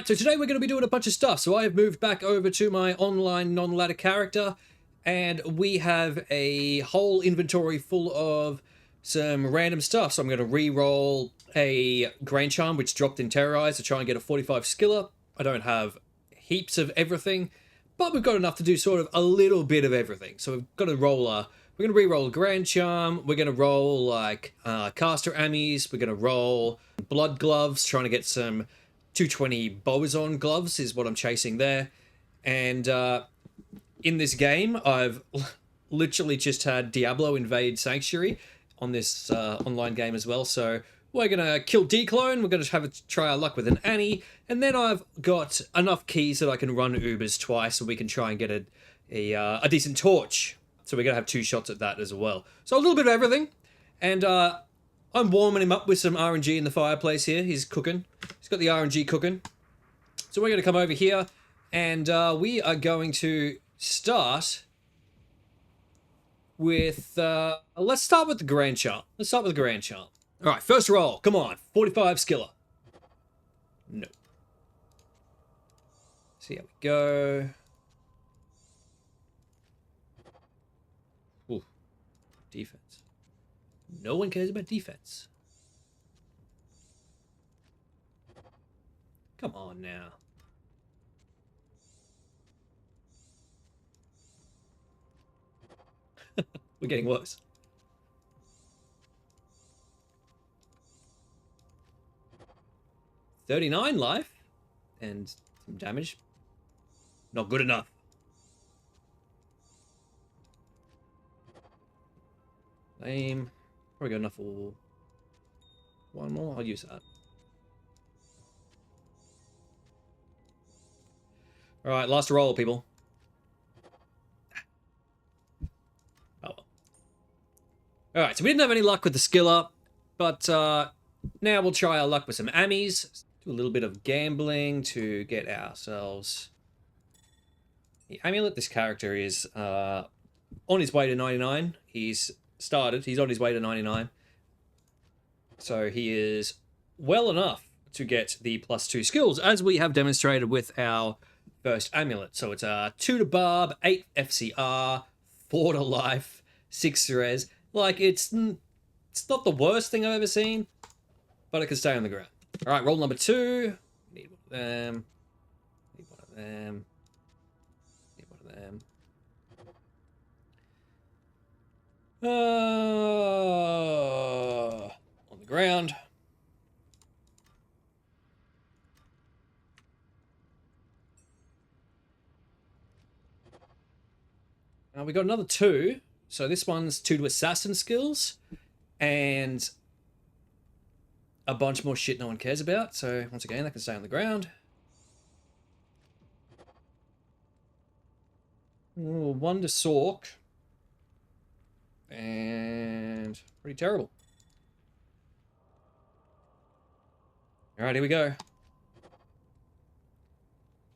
Alright, so today we're going to be doing a bunch of stuff. So I have moved back over to my online non-ladder character, and we have a whole inventory full of some random stuff. So I'm going to re-roll a Grand Charm, which dropped in Terrorize, to try and get a 45 skiller. I don't have heaps of everything, but we've got enough to do sort of a little bit of everything. So we've got to roll we're going to re-roll a Grand Charm, we're going to roll like caster Ammys, we're going to roll blood gloves, trying to get some 220 boson gloves is what I'm chasing there. And in this game, I've literally just had Diablo invade Sanctuary on this online game as well. So we're going to kill Declone, we're going to have a try our luck with an Annie, and then I've got enough keys that I can run Ubers twice so we can try and get a decent torch. So we're going to have 2 shots at that as well. So a little bit of everything. And I'm warming him up with some RNG in the fireplace here. He's cooking. He's got the RNG cooking. So we're going to come over here, and we are going to start with... let's start with the Grand Charm. Let's start with the Grand Charm. All right, first roll. Come on. 45 skiller. No. See how we go. Ooh. Defense. No one cares about defense. Come on now. We're getting worse. $39 life and some damage. Not good enough. Lame. Probably got enough for one more. I'll use that. Alright, last roll, people. Oh well. Alright, so we didn't have any luck with the skill up, but now we'll try our luck with some Ammys. Do a little bit of gambling to get ourselves the amulet. This character is on his way to 99. He's on his way to 99. So he is well enough to get the +2 skills, as we have demonstrated with our first amulet. So it's 2 to Barb, 8 FCR, 4 to life, 6 to res. Like, it's not the worst thing I've ever seen, but it can stay on the ground. All right, roll number 2. Need one of them. Need one of them. Need one of them. On the ground. Now we got another 2. So this one's 2 to assassin skills and a bunch more shit no one cares about. So once again, that can stay on the ground. Ooh, 1 to Sork. And pretty terrible. All right, here we go.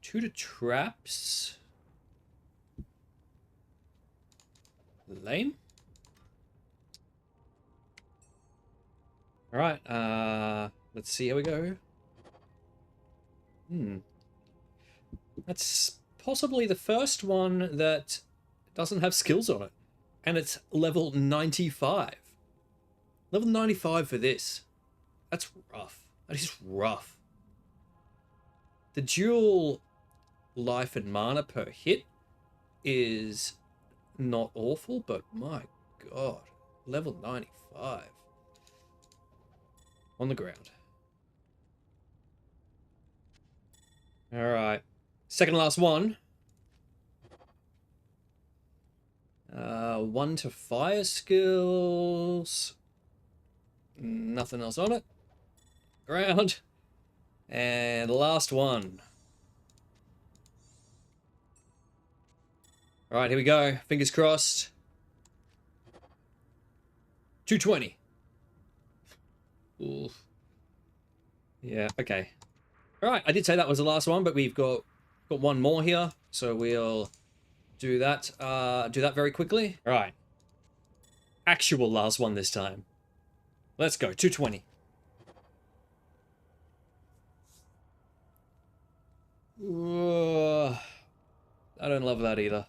2 to traps. Lame. All right, let's see how we go. That's possibly the first one that doesn't have skills on it. And it's level 95. Level 95 for this. That's rough. That is rough. The dual life and mana per hit is not awful, but my god. Level 95. On the ground. Alright. Second last one. 1 to fire skills. Nothing else on it. Ground. And the last one. Alright, here we go. Fingers crossed. 220. Oof. Yeah, okay. Alright, I did say that was the last one, but we've got one more here. So we'll do that very quickly. All right. Actual last one this time. Let's go. 220. I don't love that either.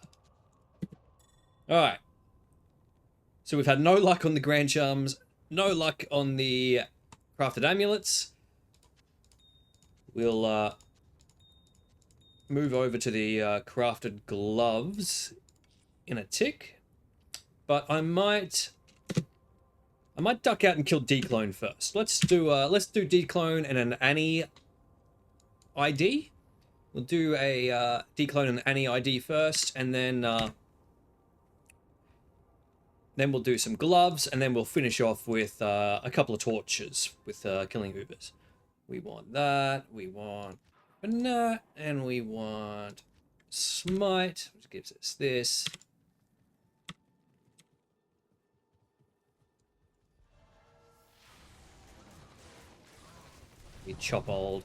Alright. So we've had no luck on the Grand Charms, no luck on the crafted amulets. We'll move over to the crafted gloves in a tick. But I might duck out and kill Declone first. Let's do Declone and an Anni ID. We'll do a Declone and Anni ID first, and then we'll do some gloves, and then we'll finish off with a couple of torches with killing Ubers. We want that, we want that, and we want Smite, which gives us this. We chop old.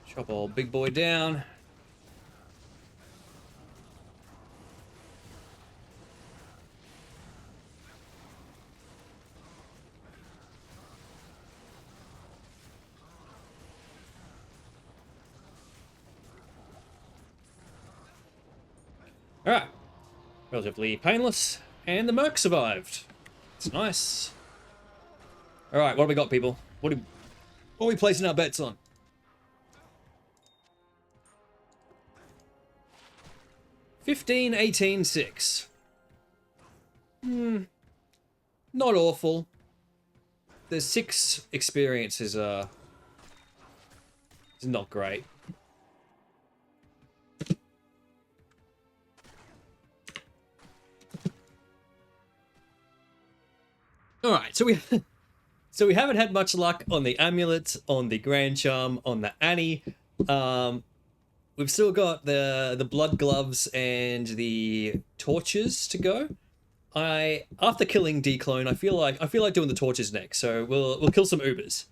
Chop old big boy down. Alright. Relatively painless. And the Merc survived. It's nice. Alright, what do we got, people? What are we placing our bets on? 15, 18, 6. Not awful. The 6 experience is not great. Alright, so we haven't had much luck on the amulets, on the Grand Charm, on the Annie. We've still got the blood gloves and the torches to go. After killing Declone, I feel like doing the torches next. So we'll kill some Ubers.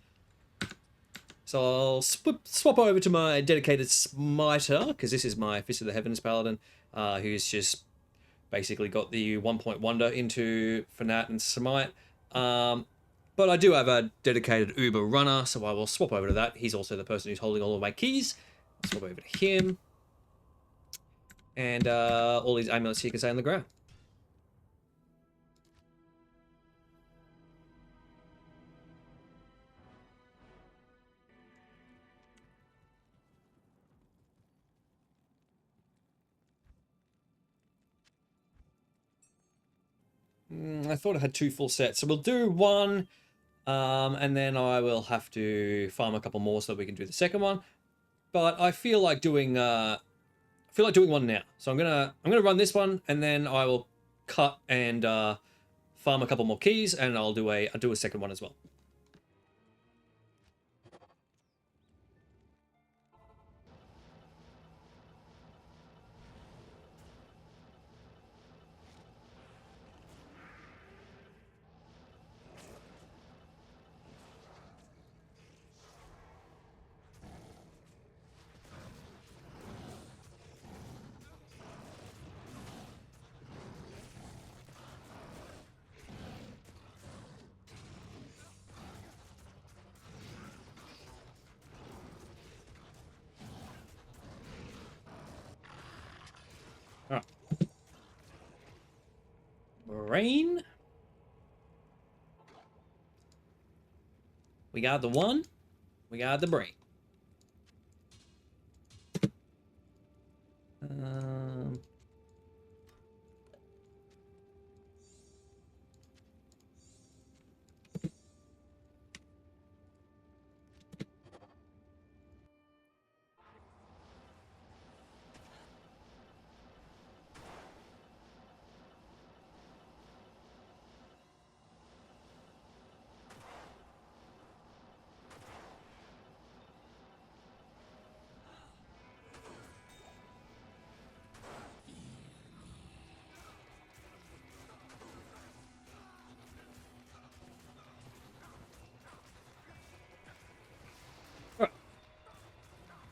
So I'll swap over to my dedicated smiter, because this is my Fist of the Heavens paladin, who's just basically got the 1-point wonder into Fanat and Smite. But I do have a dedicated Uber runner, so I will swap over to that. He's also the person who's holding all of my keys. I'll swap over to him. And all these amulets here can stay on the ground. I thought I had 2 full sets, so we'll do one, and then I will have to farm a couple more so that we can do the second one. But I feel like doing one now, so I'm gonna run this one, and then I will cut and farm a couple more keys, and I'll do a second one as well. Alright. Brain. We got the 1. We got the brain.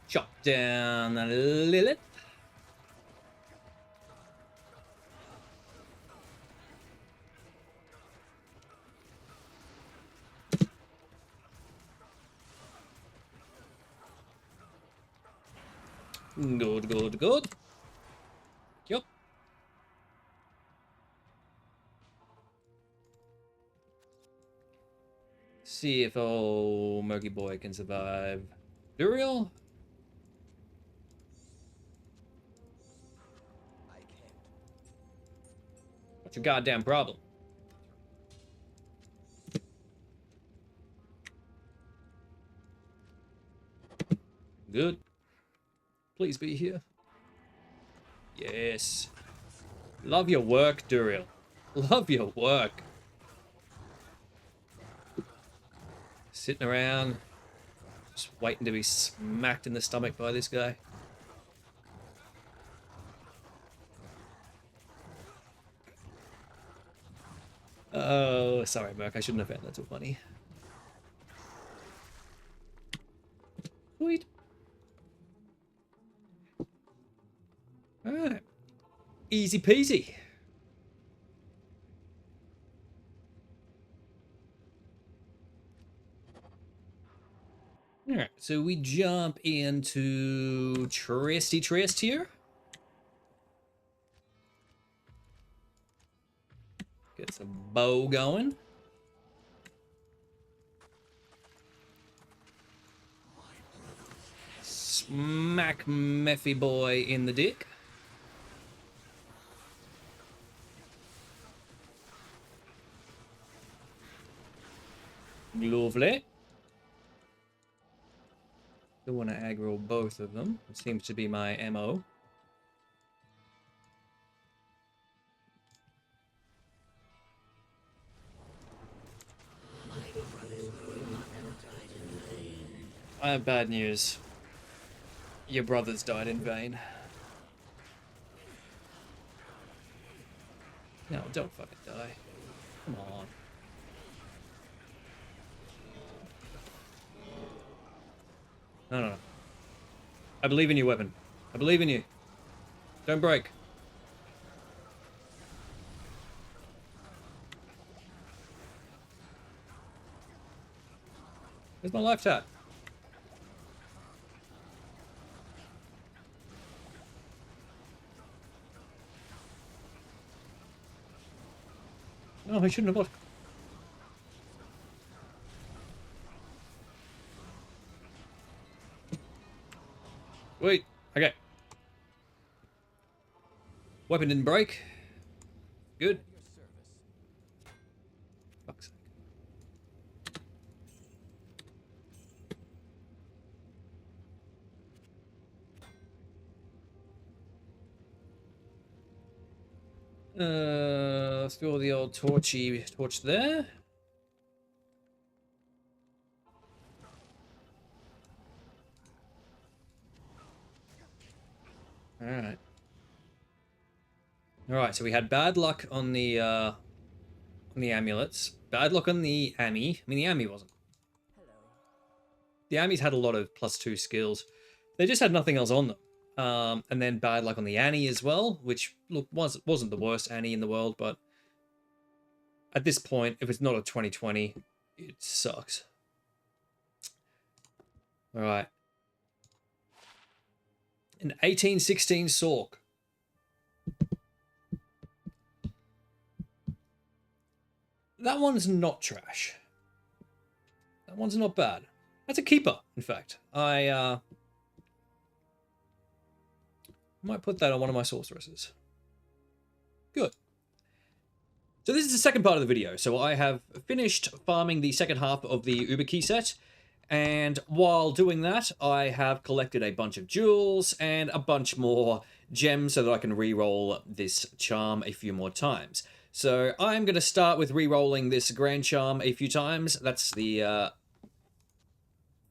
Chop down the Lilith. Good, good, good. Yep. See if old Murky Boy can survive. Duriel? What's your goddamn problem? Good. Please be here. Yes. Love your work, Duriel. Love your work. Sitting around, just waiting to be smacked in the stomach by this guy. Oh, sorry, Merc. I shouldn't have found that so funny. Sweet. Alright. Easy peasy. Alright, so we jump into Tristy Trist here. Get some bow going. Smack Mephy Boy in the dick. Lovely. Still want to aggro both of them. It seems to be my MO. I have bad news. Your brothers died in vain. No, don't fucking die. Come on. No, no, no. I believe in you, weapon. I believe in you. Don't break. Where's my life tat? No, I shouldn't have looked. Wait, okay. Weapon didn't break. Good. Fuck's sake. Let's throw the old torch there. Alright. Alright, so we had bad luck on the amulets. Bad luck on the Ammy. I mean, the Ammy wasn't. The Ammys had a lot of +2 skills. They just had nothing else on them. And then bad luck on the Annie as well, which, look, wasn't the worst Annie in the world, but at this point, if it's not a 2020, it sucks. Alright. An 1816 Sork. That one's not trash. That one's not bad. That's a keeper, in fact. I might put that on one of my sorceresses. Good. So this is the second part of the video. So I have finished farming the second half of the Uber key set. And while doing that, I have collected a bunch of jewels and a bunch more gems so that I can re-roll this charm a few more times. So I'm going to start with re-rolling this Grand Charm a few times. That's the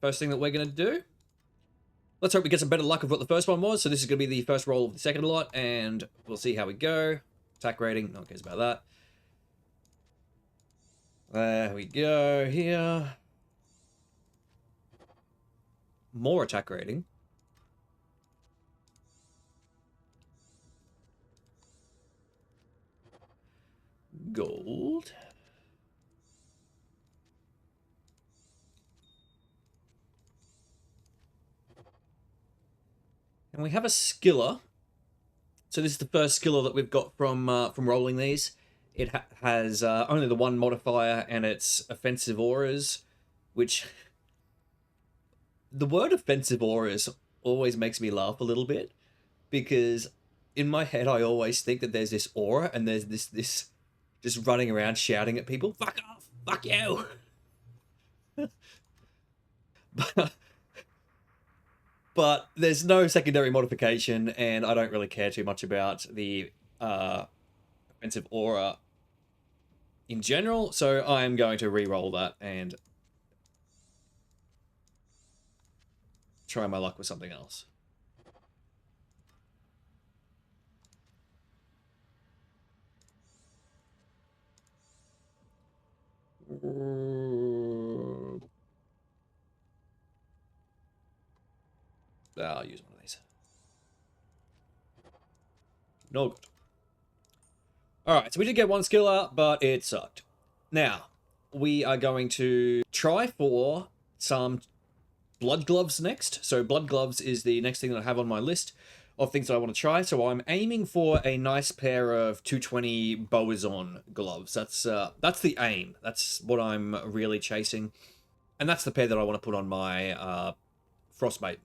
first thing that we're going to do. Let's hope we get some better luck of what the first one was. So this is going to be the first roll of the second lot, and we'll see how we go. Attack rating, no one cares about that. There we go, here. More attack rating. Gold. And we have a skiller. So this is the first skiller that we've got from rolling these. It has only the one modifier, and it's offensive auras, which the word offensive auras always makes me laugh a little bit, because in my head I always think that there's this aura and there's this just running around shouting at people, fuck off, fuck you. But there's no secondary modification, and I don't really care too much about the offensive aura in general, so I am going to re-roll that and try my luck with something else. I'll use one of these. No good. Alright, so we did get one skill out, but it sucked. Now, we are going to try for some blood gloves next. So blood gloves is the next thing that I have on my list of things that I want to try. So I'm aiming for a nice pair of 220 Boazon gloves. That's the aim. That's what I'm really chasing. And that's the pair that I want to put on my Frostmate.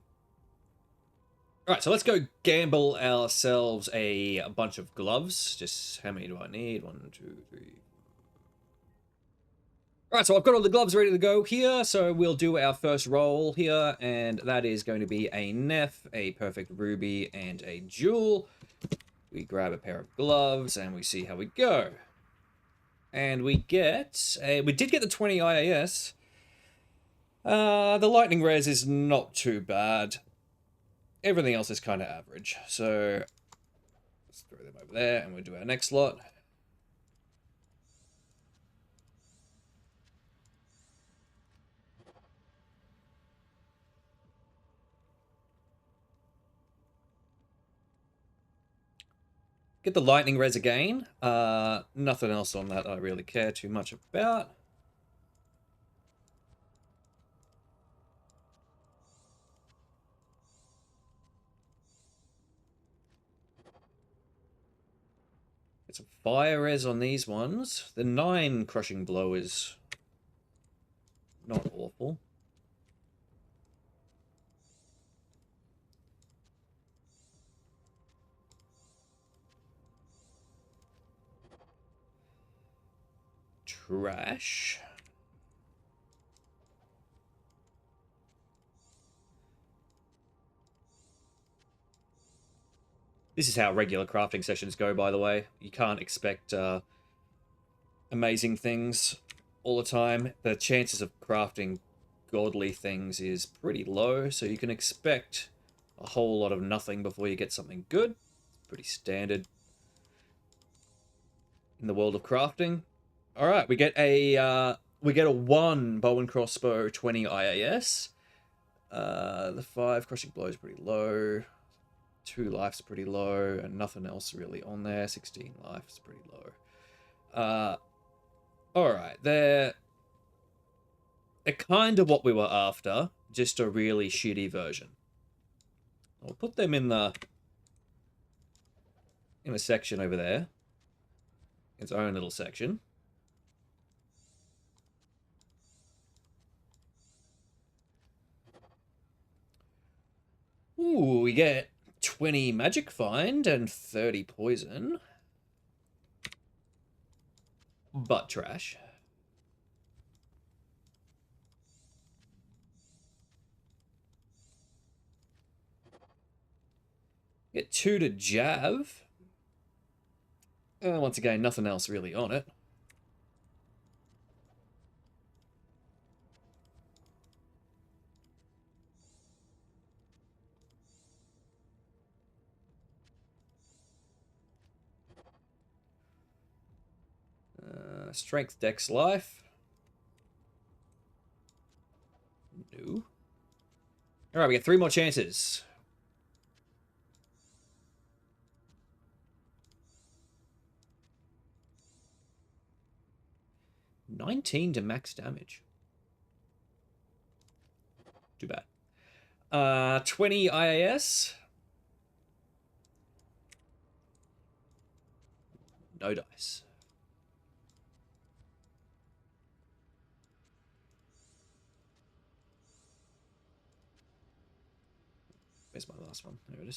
Alright, so let's go gamble ourselves a bunch of gloves. Just how many do I need? 1, 2, 3. Alright, so I've got all the gloves ready to go here, so we'll do our first roll here, and that is going to be a Neff, a Perfect Ruby, and a Jewel. We grab a pair of gloves, and we see how we go. And we get... we did get the 20 IAS. The Lightning Res is not too bad. Everything else is kind of average, so let's throw them over there, and we'll do our next lot. Get the Lightning Res again. Nothing else on that I really care too much about. Get some Fire Res on these ones. The 9 Crushing Blow is not awful. Trash. This is how regular crafting sessions go, by the way. You can't expect amazing things all the time. The chances of crafting godly things is pretty low, so you can expect a whole lot of nothing before you get something good. Pretty standard in the world of crafting. All right, we get a 1 bow and crossbow 20 IAS. The 5 crushing blow is pretty low. 2 life's pretty low, and nothing else really on there. 16 life's pretty low. Alright, they're kind of what we were after, just a really shitty version. I'll put them in the section over there. Its own little section. Ooh, we get 20 magic find and 30 poison. But trash. Get 2 to Jav. Once again, nothing else really on it. Strength, Dex, Life. No. Alright, we get 3 more chances. $19 to max damage. Too bad. 20 IAS. No dice. Where's my last one? There it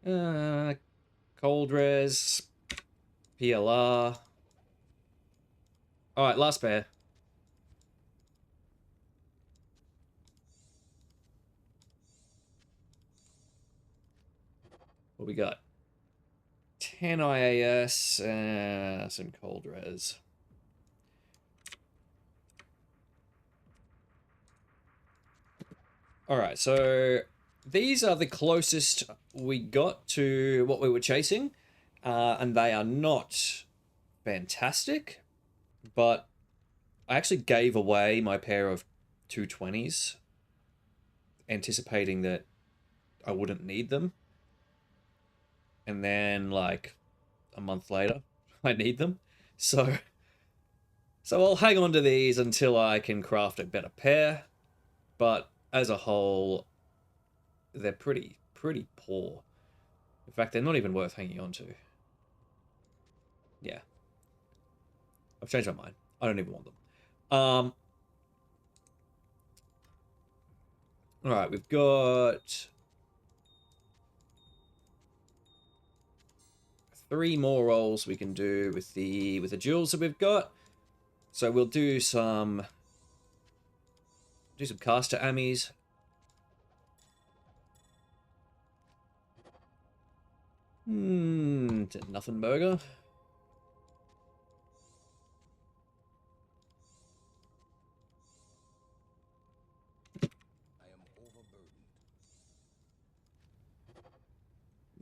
is. Cold res. PLR. Alright, last pair. What we got? 10 IAS, some cold res. Alright, so these are the closest we got to what we were chasing, and they are not fantastic, but I actually gave away my pair of 220s, anticipating that I wouldn't need them. And then, like, a month later, I need them. So I'll hang on to these until I can craft a better pair. But as a whole, they're pretty poor. In fact, they're not even worth hanging on to. Yeah. I've changed my mind. I don't even want them. Alright, we've got 3 more rolls we can do with the jewels that we've got. So we'll do some caster Ammys. Nothing burger.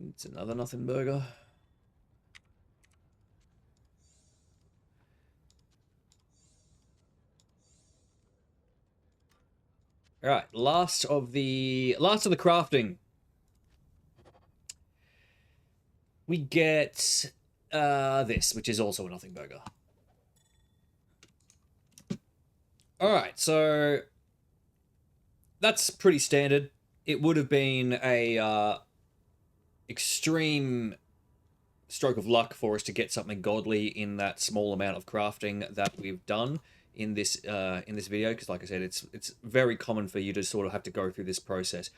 It's another nothing burger. All right, last of the crafting. We get this, which is also a nothing burger. All right, so that's pretty standard. It would have been a extreme stroke of luck for us to get something godly in that small amount of crafting that we've done in this video, because like I said, it's very common for you to sort of have to go through this process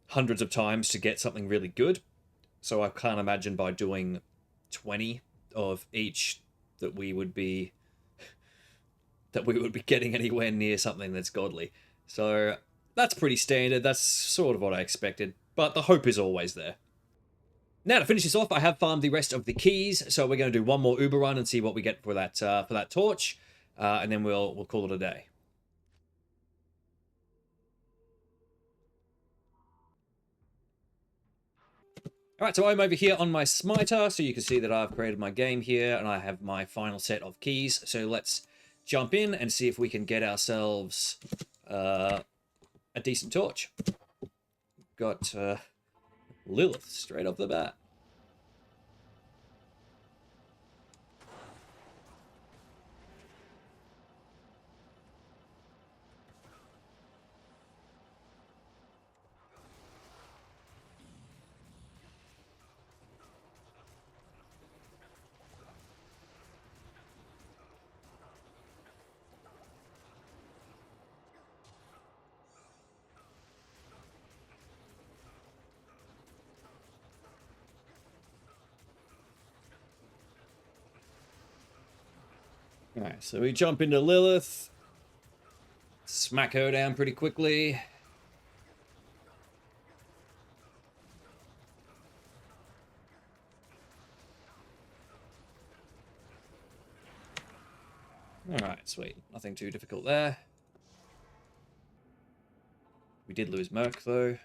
hundreds of times to get something really good. So I can't imagine by doing 20 of each that we would be getting anywhere near something that's godly. So that's pretty standard. That's sort of what I expected, but the hope is always there. Now, to finish this off, I have farmed the rest of the keys, so we're going to do one more Uber run and see what we get for that torch, and then we'll call it a day. Alright, so I'm over here on my smiter, so you can see that I've created my game here, and I have my final set of keys. So let's jump in and see if we can get ourselves a decent torch. Got Lilith straight off the bat. Alright, so we jump into Lilith. Smack her down pretty quickly. Alright, sweet. Nothing too difficult there. We did lose Merc, though.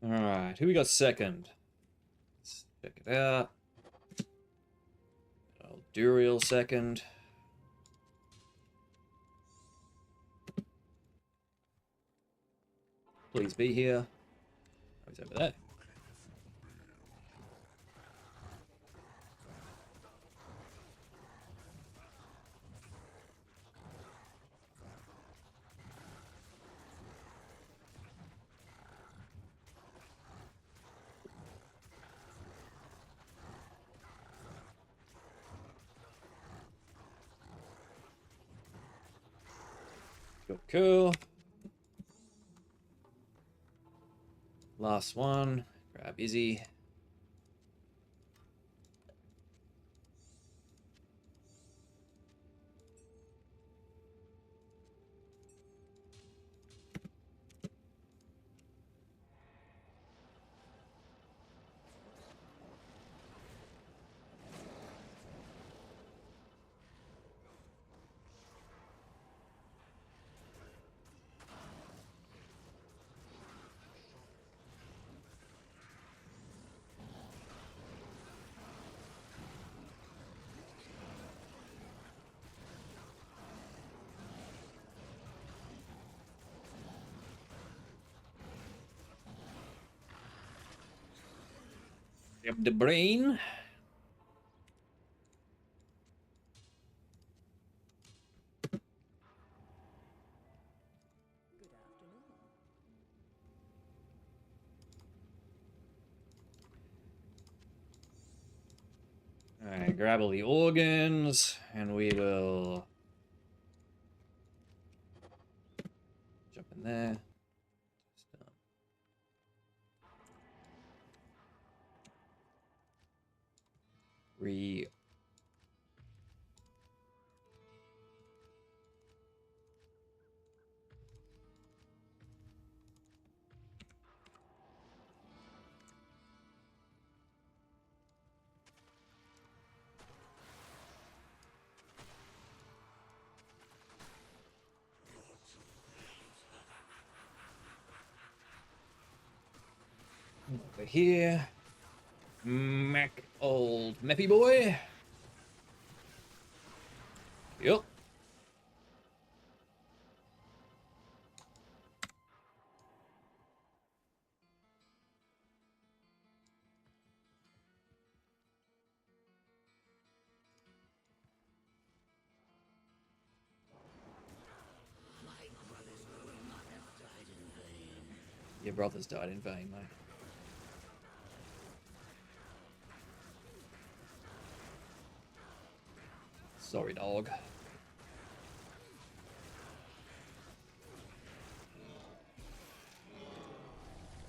Alright, who we got second? Let's check it out. Duriel second. Please be here. Oh, he's over there. Cool. Last one. Grab Izzy. Yep, the brain. Alright, grab all the organs, and we will jump in there. Re over here. Mac old Meppy boy. Yep. Your brothers died in vain, mate. Sorry, dog.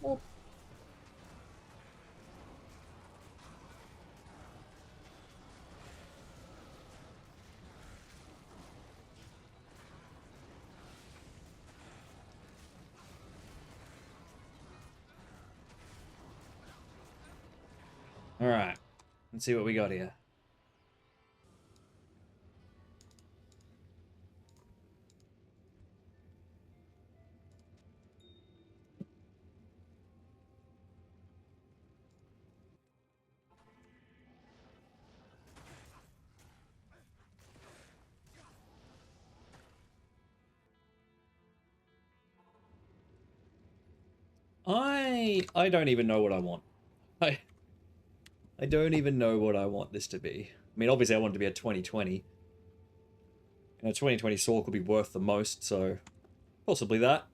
Oh. All right, let's see what we got here. I don't even know what I want. I don't even know what I want this to be. I mean, obviously I want it to be a 2020. And a 2020 sword could be worth the most, so possibly that.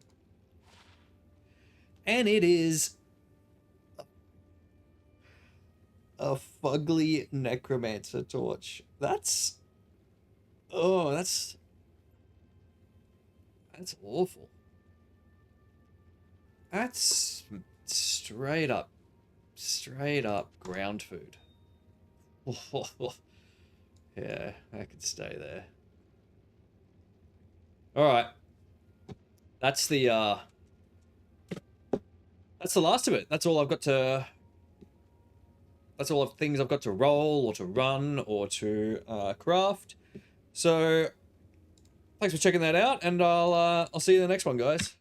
And it is a fugly necromancer torch. That's... Oh, that's awful. That's straight up ground food. Yeah, I could stay there. Alright. That's the last of it. That's all I've got to... That's all of things I've got to roll, or to run, or to craft. So, thanks for checking that out, and I'll see you in the next one, guys.